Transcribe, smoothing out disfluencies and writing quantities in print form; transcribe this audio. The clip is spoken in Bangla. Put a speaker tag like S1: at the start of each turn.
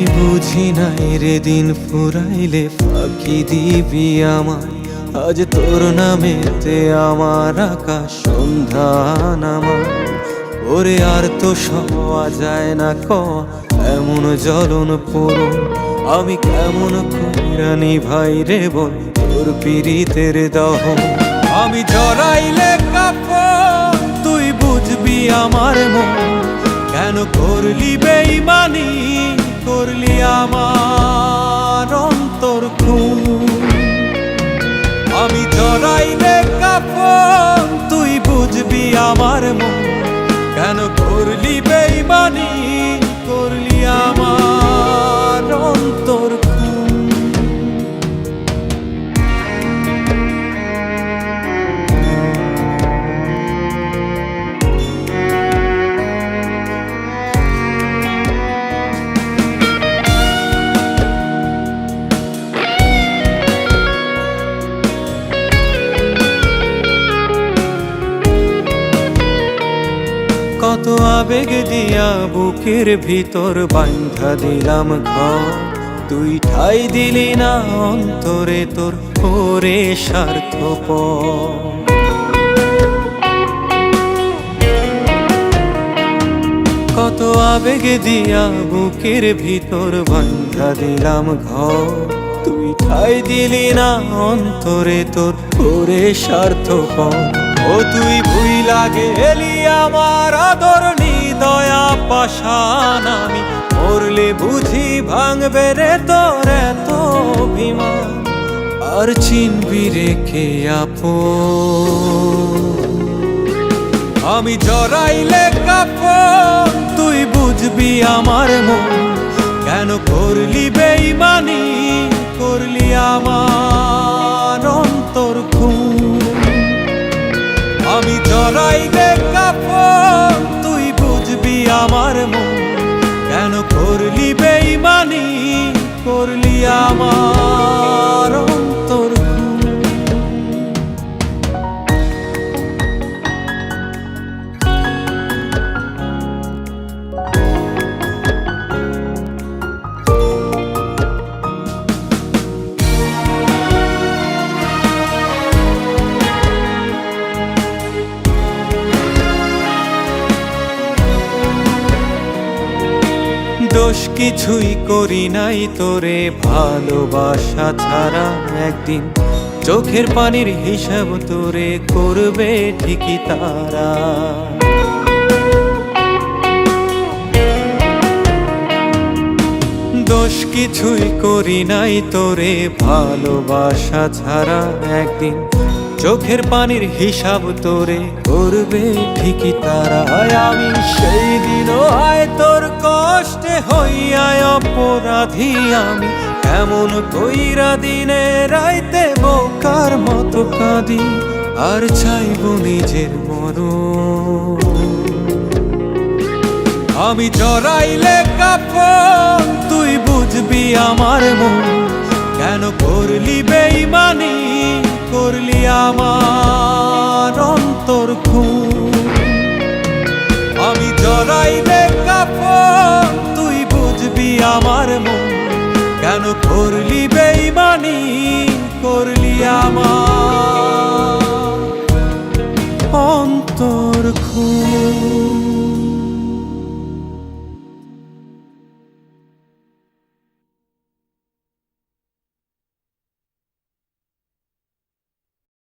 S1: বুঝি নাই রে দিন ফুরাইলে ফাঁকি দিবি আমায়। আজ তোর নামেতে আমার আকাশ সন্ধ্যা নামায়। ওরে আর তো সওয়া যায় না ক এমন জ্বলন পূরণ। আমি কেমন কইরা নিভাই রে বল তোর পীড়িতের দহন। আমি জড়াইলে কাপড় তুই বুঝবি আমার মন। কেন করলি বেইমানি, করলি আমার অন্তর খুন। আমি জড়াইলে কাপড় তুই বুঝবি আমার মন। কেন করলি বেইমানি, করলি আমার অন্তর খুন। কত আবেগ দিয়া বুকের ভিতর বাঁধা দিলাম ঘর। তুই ঠাই দিলি না অন্তরে তোর ওরে স্বার্থপর। কত আবেগ দিয়া বুকের ভিতর বাঁধা দিলাম ঘর। তুই ঠাই দিলি না অন্তরে তোর ওরে স্বার্থপর। ও তুই ভুইলা গেলি আমার আদর নিদয়া পাষাণ। আমি মরলে বুঝি ভাঙবে রে তোর এত অভিমান। আর চিনবি রেখে আপন। আমি জড়াইলে কাপড় তুই বুঝবি আমার মন। কেন করলি বেইমানি, করলি আমার অন্তর খুন। আমি জড়াইলে কাপড় তুই বুঝবি আমার মন। কেন করলি বেইমানি, করলি আমার অন্তর খুন। দোষ কিছুই করি নাই তোরে ভালোবাসা ছাড়া। একদিন চোখের পানির হিসাব তোরে করবে ঠিকই তারা। দোষ কিছুই করি নাই তোরে ভালোবাসা ছাড়া। একদিন চোখের পানির হিসাব তোরে করবে ঠিকই তারা। আমি সেই দিনও আয় তোর কষ্টে হইয়া অপরাধী। আমি এমন কইরা দিনে রাইতে বোকার মতো কাঁদি। আর চাইব নিজের মরণ। আমি জড়াইলে কাপড় তুই বুঝবি আমার মন। কেন করলি বেইমানি, করলি আমার অন্তর খুন। আমি জড়াইলে কাপড় তুই বুঝবি আমার মন। কেন করলি বেইমানি, করলি আমার অন্তর খুন।